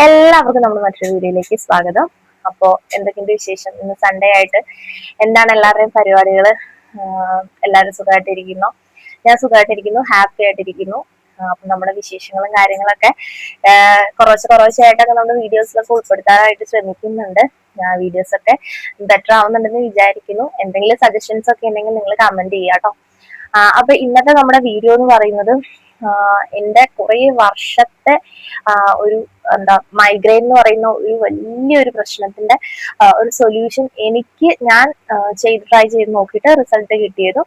എല്ലാവർക്കും നമ്മൾ മറ്റൊരു വീഡിയോയിലേക്ക് സ്വാഗതം. അപ്പോൾ എന്തൊക്കെയുണ്ട് വിശേഷം? ഇന്ന് സൺഡേ ആയിട്ട് എന്താണ് എല്ലാവരുടെയും പരിപാടികൾ? എല്ലാവരും സുഖമായിട്ടിരിക്കുന്നു. ഞാൻ സുഖമായിട്ടിരിക്കുന്നു, ഹാപ്പി ആയിട്ടിരിക്കുന്നു. അപ്പൊ നമ്മുടെ വിശേഷങ്ങളും കാര്യങ്ങളൊക്കെ കുറച്ചായിട്ടൊക്കെ നമ്മുടെ വീഡിയോസിലൊക്കെ ഉൾപ്പെടുത്താനായിട്ട് ശ്രമിക്കുന്നുണ്ട്. വീഡിയോസ് ഒക്കെ ബെറ്റർ ആവുന്നുണ്ടെന്ന് വിചാരിക്കുന്നു. എന്തെങ്കിലും സജഷൻസ് ഒക്കെ ഉണ്ടെങ്കിൽ നിങ്ങൾ കമന്റ് ചെയ്യാം കേട്ടോ. അപ്പൊ ഇന്നത്തെ നമ്മുടെ വീഡിയോ എന്ന് പറയുന്നത് എന്റെ കുറെ വർഷത്തെ ഒരു മൈഗ്രെയിൻ എന്ന് പറയുന്ന ഒരു വലിയൊരു പ്രശ്നത്തിന്റെ ഒരു സൊല്യൂഷൻ ഞാൻ ട്രൈ ചെയ്ത് നോക്കിയിട്ട് റിസൾട്ട് കിട്ടിയതും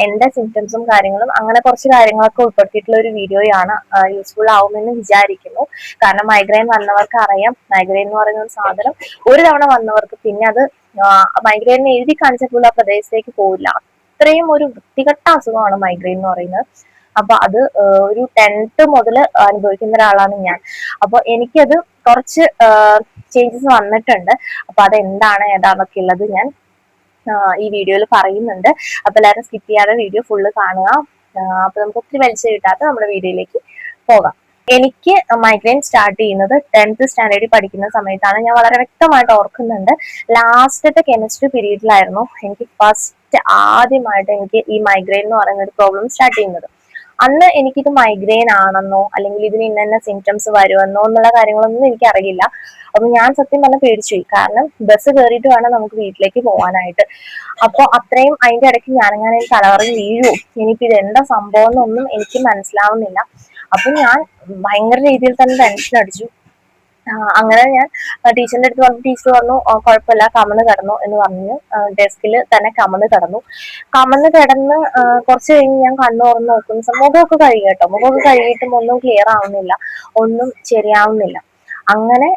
എന്റെ സിംറ്റംസും കാര്യങ്ങളും അങ്ങനെ കുറച്ച് കാര്യങ്ങളൊക്കെ ഉൾപ്പെടുത്തിയിട്ടുള്ള ഒരു വീഡിയോയാണ്. യൂസ്ഫുൾ ആവുമെന്ന് വിചാരിക്കുന്നു. കാരണം മൈഗ്രെയിൻ വന്നവർക്ക് അറിയാം, മൈഗ്രെയിൻ എന്ന് പറയുന്ന ഒരു സാധനം ഒരു തവണ വന്നവർക്ക് പിന്നെ അത് മൈഗ്രെയിൻ എഴുതി കാണിച്ചപ്പോൾ ആ പ്രദേശത്തേക്ക് പോവില്ല. അത്രയും ഒരു വൃത്തികെട്ട അസുഖമാണ് മൈഗ്രെയിൻ എന്ന് പറയുന്നത്. അപ്പൊ അത് ഒരു 10th മുതൽ അനുഭവിക്കുന്ന ഒരാളാണ് ഞാൻ. അപ്പൊ എനിക്കത് കുറച്ച് ചേഞ്ചസ് വന്നിട്ടുണ്ട്. അപ്പൊ അതെന്താണ് ഏതാന്നൊക്കെ ഉള്ളത് ഞാൻ ഈ വീഡിയോയിൽ പറയുന്നുണ്ട്. അപ്പൊ എല്ലാവരും സ്കിപ്പ് ചെയ്യാതെ വീഡിയോ ഫുള്ള് കാണുക. അപ്പൊ നമുക്ക് ഒത്തിരി വലിച്ചു കിട്ടാത്ത നമ്മുടെ വീഡിയോയിലേക്ക് പോകാം. എനിക്ക് മൈഗ്രെയിൻ സ്റ്റാർട്ട് ചെയ്യുന്നത് 10th സ്റ്റാൻഡേർഡിൽ പഠിക്കുന്ന സമയത്താണ്. ഞാൻ വളരെ വ്യക്തമായിട്ട് ഓർക്കുന്നുണ്ട്. ലാസ്റ്റത്തെ കെമിസ്ട്രി പീരീഡിലായിരുന്നു എനിക്ക് ഫസ്റ്റ് ആദ്യമായിട്ട് എനിക്ക് ഈ മൈഗ്രെയിൻ എന്ന് പറയുന്ന ഒരു പ്രോബ്ലം സ്റ്റാർട്ട് ചെയ്യുന്നത്. അന്ന് എനിക്കിത് മൈഗ്രെയിൻ ആണെന്നോ അല്ലെങ്കിൽ ഇതിന് ഇന്ന സിംറ്റംസ് വരുമെന്നോ എന്നുള്ള കാര്യങ്ങളൊന്നും എനിക്കറിയില്ല. അപ്പൊ ഞാൻ സത്യം പറഞ്ഞ പേടിച്ചുപോയി. കാരണം ബസ് കയറിയിട്ട് വേണം നമുക്ക് വീട്ടിലേക്ക് പോകാനായിട്ട്. അപ്പൊ അത്രയും അതിന്റെ ഇടയ്ക്ക് ഞാനിങ്ങനെ തലകറങ്ങി വീഴുവോ, ഇനിയിപ്പോ ഇത് എന്താ സംഭവം എന്നൊന്നും എനിക്ക് മനസ്സിലാവുന്നില്ല. അപ്പൊ ഞാൻ ഭയങ്കര രീതിയിൽ തന്നെ ടെൻഷൻ അടിച്ചു. അങ്ങനെ ഞാൻ ടീച്ചറിന്റെ അടുത്ത് പറഞ്ഞു. ടീച്ചർ പറഞ്ഞു കുഴപ്പമില്ല, കമന്ന് കിടന്നു എന്ന് പറഞ്ഞു. ഡെസ്കിൽ തന്നെ കമന്ന് കിടന്ന് കുറച്ച് കഴിഞ്ഞ് ഞാൻ കണ്ണു തുറന്ന് നോക്കുന്ന മുഖമൊക്കെ കഴുകി കേട്ടോ. മുഖമൊക്കെ കഴുകിയിട്ടും ഒന്നും ക്ലിയർ ആവുന്നില്ല, ഒന്നും ശരിയാവുന്നില്ല. അങ്ങനെ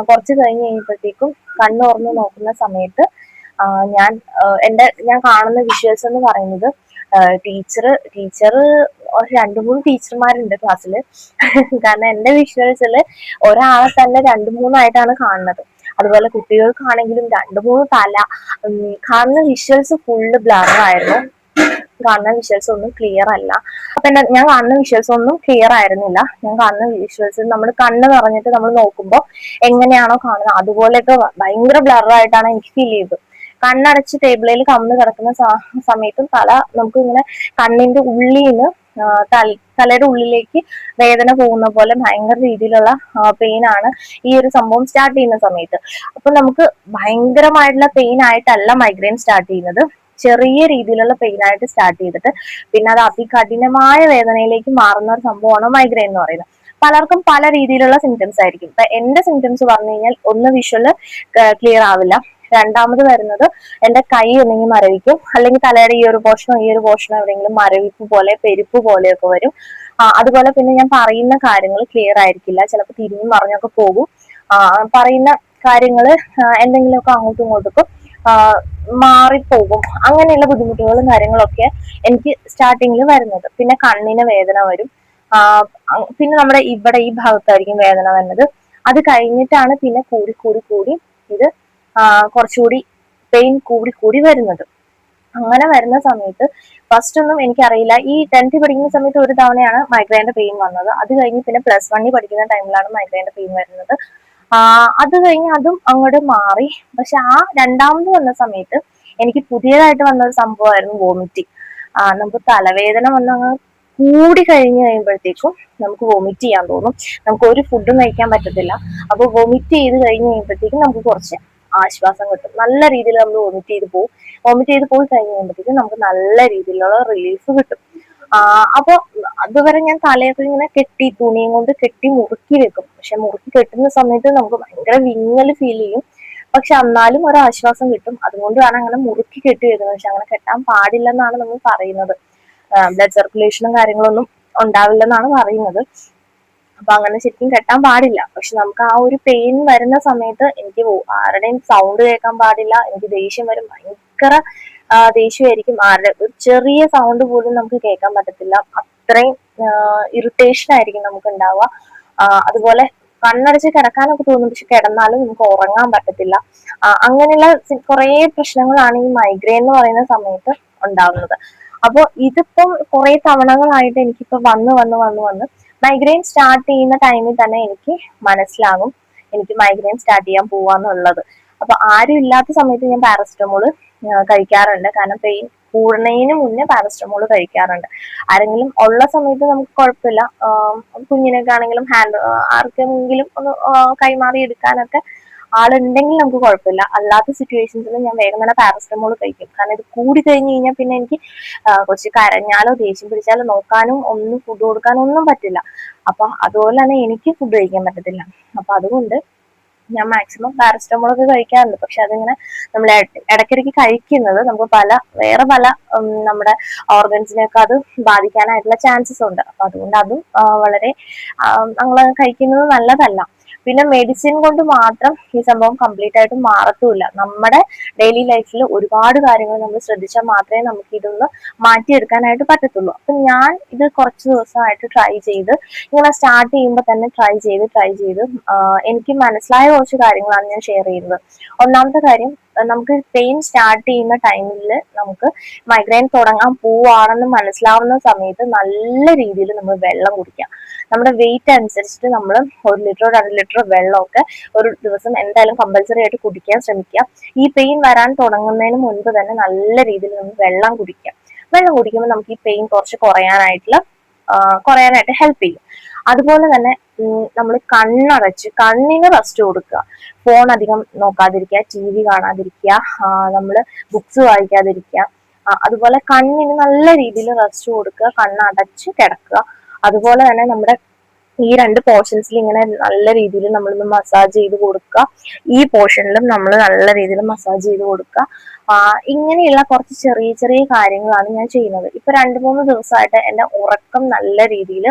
കുറച്ച് കഴിഞ്ഞ് കഴിയുമ്പോഴത്തേക്കും കണ്ണു തുറന്ന് നോക്കുന്ന സമയത്ത് ഞാൻ കാണുന്ന വിഷ്വൽസ് എന്ന് പറയുന്നത് ടീച്ചർ 2-3 ടീച്ചർമാരുണ്ട് ക്ലാസ്സില്. കാരണം എന്റെ വിഷ്വൽസിൽ ഒരാളെ തന്നെ 2-3 കാണുന്നത്. അതുപോലെ കുട്ടികൾക്കാണെങ്കിലും 2-3 തല. കാണുന്ന വിഷ്വൽസ് ഫുള്ള് ബ്ലറായിരുന്നു. കാണുന്ന വിഷ്വൽസ് ഒന്നും ക്ലിയർ അല്ല. അപ്പൊ ഞാൻ കാണുന്ന വിഷ്വൽസ് ഒന്നും ക്ലിയർ ആയിരുന്നില്ല. ഞാൻ കാണുന്ന വിഷ്വൽസ് നമ്മൾ കണ്ണ് നിറഞ്ഞിട്ട് നമ്മൾ നോക്കുമ്പോൾ എങ്ങനെയാണോ കാണുന്നത് അതുപോലെയൊക്കെ ഭയങ്കര ബ്ലറായിട്ടാണ് എനിക്ക് ഫീൽ ചെയ്തത്. കണ്ണടച്ച് ടേബിളിൽ കമന്ന് കിടക്കുന്ന സമയത്തും തല നമുക്ക് ഇങ്ങനെ കണ്ണിന്റെ ഉള്ളിൽ നിന്ന് തലയുടെ ഉള്ളിലേക്ക് വേദന പോകുന്ന പോലെ ഭയങ്കര രീതിയിലുള്ള പെയിൻ ആണ് ഈ ഒരു സംഭവം സ്റ്റാർട്ട് ചെയ്യുന്ന സമയത്ത്. അപ്പൊ നമുക്ക് ഭയങ്കരമായിട്ടുള്ള പെയിൻ ആയിട്ടല്ല മൈഗ്രെയിൻ സ്റ്റാർട്ട് ചെയ്യുന്നത്. ചെറിയ രീതിയിലുള്ള പെയിൻ ആയിട്ട് സ്റ്റാർട്ട് ചെയ്തിട്ട് പിന്നെ അത് അതികഠിനമായ വേദനയിലേക്ക് മാറുന്ന ഒരു സംഭവമാണ് മൈഗ്രെയിൻ എന്ന് പറയുന്നത്. പലർക്കും പല രീതിയിലുള്ള സിംറ്റംസ് ആയിരിക്കും. ഇപ്പൊ എന്റെ സിംറ്റംസ് പറഞ്ഞു കഴിഞ്ഞാൽ ഒന്ന് വിഷ്വല് ക്ലിയർ ആവില്ല. രണ്ടാമത് വരുന്നത് എന്റെ കൈ ഒന്നെങ്കിൽ മരവിക്കും, അല്ലെങ്കിൽ തലയുടെ ഈ ഒരു പോർഷനോ എവിടെയെങ്കിലും മരവിപ്പ് പോലെ പെരുപ്പ് പോലെയൊക്കെ വരും. അതുപോലെ പിന്നെ ഞാൻ പറയുന്ന കാര്യങ്ങൾ ക്ലിയർ ആയിരിക്കില്ല, ചിലപ്പോൾ തിരിഞ്ഞും മറിഞ്ഞൊക്കെ പോകും. പറയുന്ന കാര്യങ്ങൾ എന്തെങ്കിലുമൊക്കെ അങ്ങോട്ടും ഇങ്ങോട്ടൊക്കെ മാറിപ്പോകും. അങ്ങനെയുള്ള ബുദ്ധിമുട്ടുകളും കാര്യങ്ങളൊക്കെ എനിക്ക് സ്റ്റാർട്ടിങ്ങിൽ വരുന്നത്. പിന്നെ കണ്ണിന് വേദന വരും. പിന്നെ നമ്മുടെ ഇവിടെ ഈ ഭാഗത്തായിരിക്കും വേദന വരുന്നത്. അത് കഴിഞ്ഞിട്ടാണ് പിന്നെ കൂടി ഇത് കുറച്ചുകൂടി പെയിൻ കൂടി വരുന്നത്. അങ്ങനെ വരുന്ന സമയത്ത് ഫസ്റ്റ് ഒന്നും എനിക്കറിയില്ല. ഈ 10th പഠിക്കുന്ന സമയത്ത് ഒരു തവണയാണ് മൈഗ്രെയിന്റെ പെയിൻ വന്നത്. അത് കഴിഞ്ഞ് പിന്നെ +1 പഠിക്കുന്ന ടൈമിലാണ് മൈഗ്രെയിന്റെ പെയിൻ വരുന്നത്. അത് കഴിഞ്ഞ് അതും അങ്ങോട്ട് മാറി. പക്ഷെ ആ രണ്ടാമത് വന്ന സമയത്ത് എനിക്ക് പുതിയതായിട്ട് വന്ന ഒരു സംഭവമായിരുന്നു വോമിറ്റിംഗ്. നമുക്ക് തലവേദന വന്നങ്ങ് കൂടി കഴിഞ്ഞ് കഴിയുമ്പോഴത്തേക്കും നമുക്ക് വോമിറ്റ് ചെയ്യാൻ തോന്നും. നമുക്ക് ഒരു ഫുഡും കഴിക്കാൻ പറ്റത്തില്ല. അപ്പൊ വോമിറ്റ് ചെയ്ത് കഴിഞ്ഞ് കഴിയുമ്പോഴത്തേക്കും നമുക്ക് കുറച്ച് ആശ്വാസം കിട്ടും. നല്ല രീതിയിൽ നമ്മൾ വോമിറ്റ് ചെയ്ത് പോയി കഴിഞ്ഞ് കഴിയുമ്പോഴത്തേക്കും നമുക്ക് നല്ല രീതിയിലുള്ള റിലീഫ് കിട്ടും. അപ്പൊ അതുവരെ ഞാൻ തലയൊക്കെ ഇങ്ങനെ തുണിയും കൊണ്ട് കെട്ടി മുറുക്കി വെക്കും. പക്ഷെ മുറുക്കി കെട്ടുന്ന സമയത്ത് നമുക്ക് ഭയങ്കര വിങ്ങല് ഫീൽ ചെയ്യും. പക്ഷെ എന്നാലും ഒരു ആശ്വാസം കിട്ടും. അതുകൊണ്ടാണ് അങ്ങനെ മുറുക്കി കെട്ടി വെക്കുന്നത്. പക്ഷെ അങ്ങനെ കെട്ടാൻ പാടില്ലെന്നാണ് നമ്മൾ പറയുന്നത്. ബ്ലഡ് സർക്കുലേഷനും കാര്യങ്ങളൊന്നും ഉണ്ടാവില്ലെന്നാണ് പറയുന്നത്. അപ്പൊ അങ്ങനെ ശരിക്കും കെട്ടാൻ പാടില്ല. പക്ഷെ നമുക്ക് ആ ഒരു പെയിൻ വരുന്ന സമയത്ത് എനിക്ക് ആരുടെയും സൗണ്ട് കേൾക്കാൻ പാടില്ല. എനിക്ക് ദേഷ്യം വരും, ഭയങ്കര ദേഷ്യമായിരിക്കും. ആരുടെ ഒരു ചെറിയ സൗണ്ട് പോലും നമുക്ക് കേൾക്കാൻ പറ്റത്തില്ല. അത്രയും ഇറിറ്റേഷൻ ആയിരിക്കും നമുക്ക് ഉണ്ടാവുക. അതുപോലെ കണ്ണടച്ച് കിടക്കാനൊക്കെ തോന്നും, പക്ഷെ കിടന്നാലും നമുക്ക് ഉറങ്ങാൻ പറ്റത്തില്ല. അങ്ങനെയുള്ള കുറെ പ്രശ്നങ്ങളാണ് ഈ മൈഗ്രെയിൻ എന്ന് പറയുന്ന സമയത്ത് ഉണ്ടാവുന്നത്. അപ്പൊ ഇതിപ്പം കുറെ തവണകളായിട്ട് എനിക്കിപ്പോ വന്ന് മൈഗ്രെയിൻ സ്റ്റാർട്ട് ചെയ്യുന്ന ടൈമിൽ തന്നെ എനിക്ക് മനസ്സിലാകും എനിക്ക് മൈഗ്രെയിൻ സ്റ്റാർട്ട് ചെയ്യാൻ പോവാന്നുള്ളത്. അപ്പൊ ആരും ഇല്ലാത്ത സമയത്ത് ഞാൻ പാരസിറ്റമോള് കഴിക്കാറുണ്ട്. കാരണം പെയിൻ കൂടുന്നതിന് മുന്നേ പാരസിറ്റമോള് കഴിക്കാറുണ്ട്. ആരെങ്കിലും ഉള്ള സമയത്ത് നമുക്ക് കുഴപ്പമില്ല, കുഞ്ഞിനൊക്കെ ആണെങ്കിലും ആർക്കെങ്കിലും ഒന്ന് കൈമാറി എടുക്കാനൊക്കെ ആളുണ്ടെങ്കിൽ നമുക്ക് കുഴപ്പമില്ല. അല്ലാത്ത സിറ്റുവേഷൻസിൽ ഞാൻ വേഗം തന്നെ പാരസിറ്റമോൾ കഴിക്കും. കാരണം ഇത് കൂടി കഴിഞ്ഞ് കഴിഞ്ഞാൽ പിന്നെ എനിക്ക് കുറച്ച് കരഞ്ഞാലോ ദേഷ്യം പിടിച്ചാലോ നോക്കാനും ഒന്നും ഫുഡ് കൊടുക്കാനും ഒന്നും പറ്റില്ല. അപ്പൊ അതുപോലെ തന്നെ എനിക്ക് ഫുഡ് കഴിക്കാൻ പറ്റത്തില്ല. അപ്പൊ അതുകൊണ്ട് ഞാൻ മാക്സിമം പാരസിറ്റമോൾ ഒക്കെ കഴിക്കാറുണ്ട്. പക്ഷെ അതിങ്ങനെ നമ്മൾ ഇടയ്ക്കിടയ്ക്ക് കഴിക്കുന്നത് നമുക്ക് വേറെ പല നമ്മുടെ ഓർഗൻസിനെയൊക്കെ അത് ബാധിക്കാനായിട്ടുള്ള ചാൻസസ് ഉണ്ട്. അപ്പൊ അതുകൊണ്ട് അതും വളരെ നമ്മൾ കഴിക്കുന്നത് നല്ലതല്ല. പിന്നെ മെഡിസിൻ കൊണ്ട് മാത്രം ഈ സംഭവം കംപ്ലീറ്റ് ആയിട്ട് മാറത്തുമില്ല. നമ്മുടെ ഡെയിലി ലൈഫിൽ ഒരുപാട് കാര്യങ്ങൾ നമ്മൾ ശ്രദ്ധിച്ചാൽ മാത്രമേ നമുക്ക് ഇതൊന്ന് മാറ്റിയെടുക്കാനായിട്ട് പറ്റത്തുള്ളൂ. അപ്പൊ ഞാൻ ഇത് കുറച്ച് ദിവസമായിട്ട് ട്രൈ ചെയ്ത്, ഇങ്ങനെ സ്റ്റാർട്ട് ചെയ്യുമ്പോൾ തന്നെ ട്രൈ ചെയ്ത് എനിക്ക് മനസ്സിലായ കുറച്ച് കാര്യങ്ങളാണ് ഞാൻ ഷെയർ ചെയ്യുന്നത്. ഒന്നാമത്തെ കാര്യം, നമുക്ക് പെയിൻ സ്റ്റാർട്ട് ചെയ്യുന്ന ടൈമിൽ നമുക്ക് മൈഗ്രെയിൻ തുടങ്ങാൻ പോവാണെന്ന് മനസ്സിലാവുന്ന സമയത്ത് നല്ല രീതിയിൽ നമ്മൾ വെള്ളം കുടിക്കാം. നമ്മുടെ വെയിറ്റ് അനുസരിച്ചിട്ട് നമ്മൾ 1 ലിറ്ററോ 2 ലിറ്ററോ വെള്ളമൊക്കെ ഒരു ദിവസം എന്തായാലും കമ്പൽസറി ആയിട്ട് കുടിക്കാൻ ശ്രമിക്കുക. ഈ പെയിൻ വരാൻ തുടങ്ങുന്നതിന് മുൻപ് തന്നെ നല്ല രീതിയിൽ നമ്മൾ വെള്ളം കുടിക്കുക. വെള്ളം കുടിക്കുമ്പോൾ നമുക്ക് ഈ പെയിൻ കുറച്ച് കുറയാനായിട്ട് ഹെൽപ്പ് ചെയ്യും. അതുപോലെ തന്നെ നമ്മൾ കണ്ണടച്ച് കണ്ണിന് റെസ്റ്റ് കൊടുക്കുക. ഫോൺ അധികം നോക്കാതിരിക്കുക, TV കാണാതിരിക്കുക, നമ്മൾ ബുക്സ് വായിക്കാതിരിക്കുക. അതുപോലെ കണ്ണിന് നല്ല രീതിയിൽ റെസ്റ്റ് കൊടുക്കുക, കണ്ണടച്ച് കിടക്കുക. അതുപോലെ തന്നെ നമ്മുടെ ഈ 2 പോർഷൻസിൽ ഇങ്ങനെ നല്ല രീതിയിൽ നമ്മളൊന്ന് മസാജ് ചെയ്ത് കൊടുക്കുക. ഈ പോർഷനിലും നമ്മൾ നല്ല രീതിയിൽ മസാജ് ചെയ്ത് കൊടുക്കുക. ഇങ്ങനെയുള്ള കുറച്ച് ചെറിയ ചെറിയ കാര്യങ്ങളാണ് ഞാൻ ചെയ്യുന്നത്. ഇപ്പൊ 2-3 ദിവസമായിട്ട് എന്റെ ഉറക്കം നല്ല രീതിയിൽ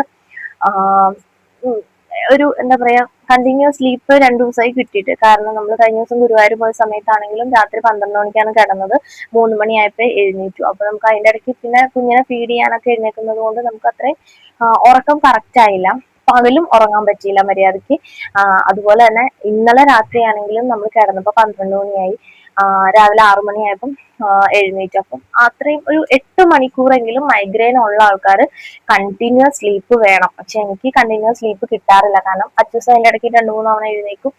ഒരു എന്താ പറയാ കണ്ടിന്യൂസ് സ്ലീപ്പ് 2 ദിവസമായി കിട്ടിയിട്ട്. കാരണം നമ്മൾ കഴിഞ്ഞ ദിവസം ഗുരുവായൂർ പോയ സമയത്താണെങ്കിലും രാത്രി 12 മണിക്കാണ് കിടന്നത്. 3 മണിയായപ്പോൾ എഴുന്നേറ്റു. അപ്പൊ നമുക്ക് അതിന്റെ ഇടയ്ക്ക് പിന്നെ കുഞ്ഞിനെ ഫീഡ് ചെയ്യാനൊക്കെ എഴുന്നേക്കുന്നത് കൊണ്ട് നമുക്ക് അത്രയും ഉറക്കം കറക്റ്റ് ആയില്ല. പകലും ഉറങ്ങാൻ പറ്റിയില്ല മര്യാദയ്ക്ക്. അതുപോലെ തന്നെ ഇന്നലെ രാത്രിയാണെങ്കിലും നമ്മൾ കിടന്നപ്പോൾ 12 മണിയായി. രാവിലെ 6 മണിയായപ്പം എഴുന്നേറ്റു. അപ്പം അത്രയും ഒരു 8 മണിക്കൂറെങ്കിലും മൈഗ്രെയിൻ ഉള്ള ആൾക്കാർ കണ്ടിന്യൂസ് സ്ലീപ്പ് വേണം. പക്ഷെ എനിക്ക് കണ്ടിന്യൂസ് സ്ലീപ്പ് കിട്ടാറില്ല. കാരണം അച്ഛൻ അതിന്റെ ഇടയ്ക്ക് 2-3 തവണ എഴുന്നേക്കും.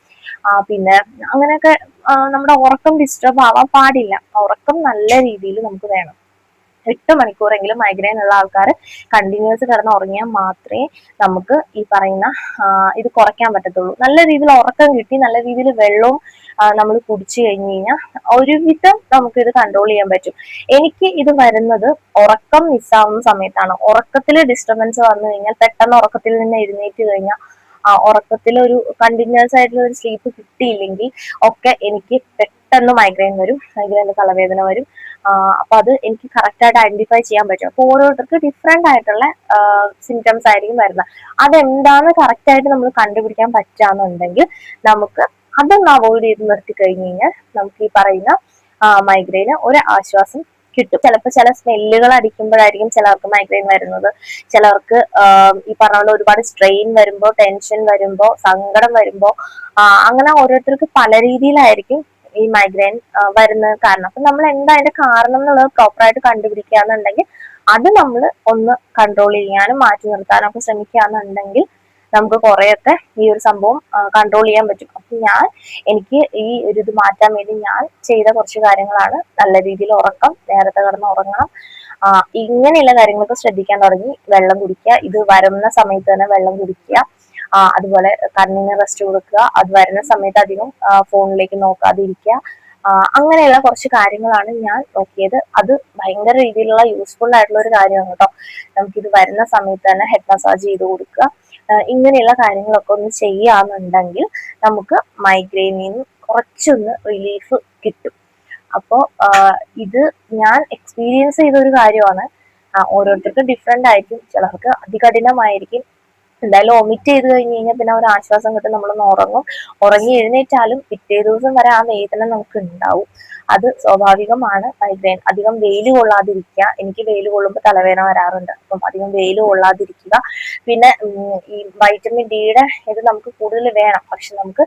പിന്നെ അങ്ങനെയൊക്കെ നമ്മുടെ ഉറക്കം ഡിസ്റ്റർബ് ആവാൻ പാടില്ല. ഉറക്കം നല്ല രീതിയിൽ നമുക്ക് വേണം. 8 മണിക്കൂറെങ്കിലും മൈഗ്രെയിൻ ഉള്ള ആൾക്കാർ കണ്ടിന്യൂസ് കിടന്ന് ഉറങ്ങിയാൽ മാത്രമേ നമുക്ക് ഈ പറയുന്ന ഇത് കുറയ്ക്കാൻ പറ്റത്തുള്ളൂ. നല്ല രീതിയിൽ ഉറക്കം കിട്ടി നല്ല രീതിയിൽ വെള്ളവും നമ്മൾ കുടിച്ചു കഴിഞ്ഞു കഴിഞ്ഞാൽ ഒരുവിധം നമുക്ക് ഇത് കൺട്രോൾ ചെയ്യാൻ പറ്റും. എനിക്ക് ഇത് വരുന്നത് ഉറക്കം മിസ്സാവുന്ന സമയത്താണ്. ഉറക്കത്തിൽ ഡിസ്റ്റർബൻസ് വന്നു കഴിഞ്ഞാൽ, പെട്ടെന്ന് ഉറക്കത്തിൽ നിന്ന് എഴുന്നേറ്റ് കഴിഞ്ഞാൽ, ഉറക്കത്തിൽ ഒരു കണ്ടിന്യൂസ് ആയിട്ടുള്ള ഒരു സ്ലീപ്പ് കിട്ടിയില്ലെങ്കിൽ ഒക്കെ എനിക്ക് പെട്ടെന്ന് മൈഗ്രെയിൻ വരും, മൈഗ്രെയിന്റെ തലവേദന വരും. അപ്പൊ അത് എനിക്ക് കറക്റ്റ് ആയിട്ട് ഐഡന്റിഫൈ ചെയ്യാൻ പറ്റും. അപ്പൊ ഓരോരുത്തർക്ക് ഡിഫറെന്റ് ആയിട്ടുള്ള സിംറ്റംസ് ആയിരിക്കും വരുന്നത്. അതെന്താന്ന് കറക്റ്റ് ആയിട്ട് നമ്മൾ കണ്ടുപിടിക്കാൻ പറ്റാന്നുണ്ടെങ്കിൽ നമുക്ക് അതൊന്ന് അവോയ്ഡ് ചെയ്ത് നിർത്തി കഴിഞ്ഞു കഴിഞ്ഞാൽ നമുക്ക് ഈ പറയുന്ന മൈഗ്രെയിന് ഒരു ആശ്വാസം കിട്ടും. ചിലപ്പോൾ ചില സ്മെല്ലുകൾ അടിക്കുമ്പോഴായിരിക്കും ചിലർക്ക് മൈഗ്രെയിൻ വരുന്നത്. ചിലർക്ക് ഈ പറഞ്ഞ പോലെ ഒരുപാട് സ്ട്രെയിൻ വരുമ്പോ, ടെൻഷൻ വരുമ്പോ, സങ്കടം വരുമ്പോ, അങ്ങനെ ഓരോരുത്തർക്ക് പല രീതിയിലായിരിക്കും ഈ മൈഗ്രെയിൻ വരുന്ന കാരണം. അപ്പൊ നമ്മൾ എന്താ അതിന്റെ കാരണം എന്നുള്ളത് പ്രോപ്പറായിട്ട് കണ്ടുപിടിക്കുകയാണെന്നുണ്ടെങ്കിൽ അത് നമ്മൾ ഒന്ന് കൺട്രോൾ ചെയ്യാനും മാറ്റി നിർത്താനും ഒക്കെ ശ്രമിക്കുകയാണെന്നുണ്ടെങ്കിൽ നമുക്ക് കുറെയൊക്കെ ഈ ഒരു സംഭവം കൺട്രോൾ ചെയ്യാൻ പറ്റും. അപ്പൊ എനിക്ക് ഈ ഒരു ഇത് മാറ്റാൻ വേണ്ടി ഞാൻ ചെയ്ത കുറച്ച് കാര്യങ്ങളാണ് നല്ല രീതിയിൽ ഉറക്കം, നേരത്തെ കിടന്ന് ഉറങ്ങണം, ഇങ്ങനെയുള്ള കാര്യങ്ങളൊക്കെ ശ്രദ്ധിക്കാൻ തുടങ്ങി. വെള്ളം കുടിക്കുക, ഇത് വരുന്ന സമയത്ത് തന്നെ വെള്ളം കുടിക്കുക. അതുപോലെ കണ്ണിന് റെസ്റ്റ് കൊടുക്കുക. അത് വരുന്ന സമയത്ത് അധികം ഫോണിലേക്ക് നോക്കാതിരിക്കുക. അങ്ങനെയുള്ള കുറച്ച് കാര്യങ്ങളാണ് ഞാൻ നോക്കിയത്. അത് ഭയങ്കര രീതിയിലുള്ള യൂസ്ഫുൾ ആയിട്ടുള്ള ഒരു കാര്യമാണ് കേട്ടോ. നമുക്കിത് വരുന്ന സമയത്ത് തന്നെ ഹെഡ് മസാജ് ചെയ്ത് കൊടുക്കുക. ഇങ്ങനെയുള്ള കാര്യങ്ങളൊക്കെ ഒന്ന് ചെയ്യുകയാണെന്നുണ്ടെങ്കിൽ നമുക്ക് മൈഗ്രെയിനിൽ നിന്ന് കുറച്ചൊന്ന് റിലീഫ് കിട്ടും. അപ്പോൾ ഇത് ഞാൻ എക്സ്പീരിയൻസ് ചെയ്ത ഒരു കാര്യമാണ്. ഓരോരുത്തർക്ക് ഡിഫറെന്റ് ആയിരിക്കും. ചിലർക്ക് അതികഠിനമായിരിക്കും. എന്തായാലും ഒമിറ്റ് ചെയ്ത് കഴിഞ്ഞ് കഴിഞ്ഞാൽ പിന്നെ ഒരു ആശ്വാസം കിട്ടും. നമ്മളൊന്ന് ഉറങ്ങി എഴുന്നേറ്റാലും പിറ്റേ ദിവസം വരെ ആ വേദന നമുക്ക് ഉണ്ടാവും. അത് സ്വാഭാവികമാണ്. മൈഗ്രെയിൻ അധികം വെയിൽ കൊള്ളാതിരിക്കുക. എനിക്ക് വെയിൽ കൊള്ളുമ്പോൾ തലവേദന വരാറുണ്ട്. അപ്പം അധികം വെയിൽ കൊള്ളാതിരിക്കുക. പിന്നെ ഈ വൈറ്റമിൻ ഡിയുടെ ഇത് നമുക്ക് കൂടുതൽ വേണം. പക്ഷെ നമുക്ക്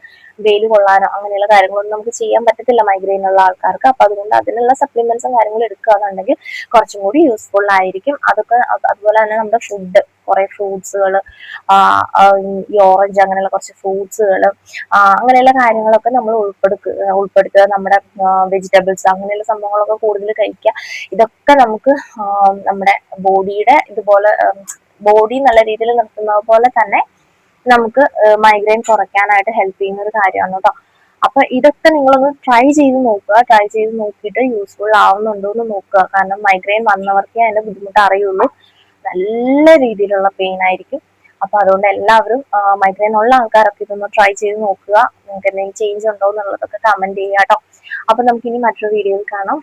വെയിൽ കൊള്ളാനോ അങ്ങനെയുള്ള കാര്യങ്ങളൊന്നും നമുക്ക് ചെയ്യാൻ പറ്റത്തില്ല മൈഗ്രെയിൻ ഉള്ള ആൾക്കാർക്ക്. അപ്പൊ അതുകൊണ്ട് അതിനുള്ള സപ്ലിമെന്റ്സും കാര്യങ്ങളും എടുക്കുകയാണെന്നുണ്ടെങ്കിൽ കുറച്ചും കൂടി യൂസ്ഫുൾ ആയിരിക്കും. അതുപോലെ തന്നെ നമ്മുടെ ഫുഡ് കുറെ ഫ്രൂട്ട്സുകൾ, ഈ ഓറഞ്ച് അങ്ങനെയുള്ള കുറച്ച് ഫ്രൂട്ട്സുകൾ, അങ്ങനെയുള്ള കാര്യങ്ങളൊക്കെ നമ്മൾ ഉൾപ്പെടുത്തുക. നമ്മുടെ വെജിറ്റബിൾസ് അങ്ങനെയുള്ള സംഭവങ്ങളൊക്കെ കൂടുതൽ കഴിക്കുക. ഇതൊക്കെ നമുക്ക് നമ്മുടെ ബോഡിയുടെ ഇതുപോലെ ബോഡി നല്ല രീതിയിൽ നിർത്തുന്നത് പോലെ തന്നെ നമുക്ക് മൈഗ്രെയിൻ കുറയ്ക്കാനായിട്ട് ഹെൽപ്പ് ചെയ്യുന്ന ഒരു കാര്യമാണ് കേട്ടോ. അപ്പൊ ഇതൊക്കെ നിങ്ങളൊന്ന് ട്രൈ ചെയ്ത് നോക്കുക. ട്രൈ ചെയ്ത് നോക്കിയിട്ട് യൂസ്ഫുൾ ആവുന്നുണ്ടോ എന്ന് നോക്കുക. കാരണം മൈഗ്രെയിൻ വന്നവർക്കേ അതിന്റെ ബുദ്ധിമുട്ട് അറിയുള്ളൂ. നല്ല രീതിയിലുള്ള പെയിൻ ആയിരിക്കും. അപ്പൊ അതുകൊണ്ട് എല്ലാവരും മൈഗ്രെയിൻ ഉള്ള ആൾക്കാരൊക്കെ ഇതൊന്ന് ട്രൈ ചെയ്ത് നോക്കുക. നിങ്ങൾക്ക് എന്തെങ്കിലും ചേഞ്ച് ഉണ്ടോ എന്നുള്ളതൊക്കെ കമന്റ് ചെയ്യുക കേട്ടോ. അപ്പൊ നമുക്ക് ഇനി മറ്റൊരു വീഡിയോയിൽ കാണാം.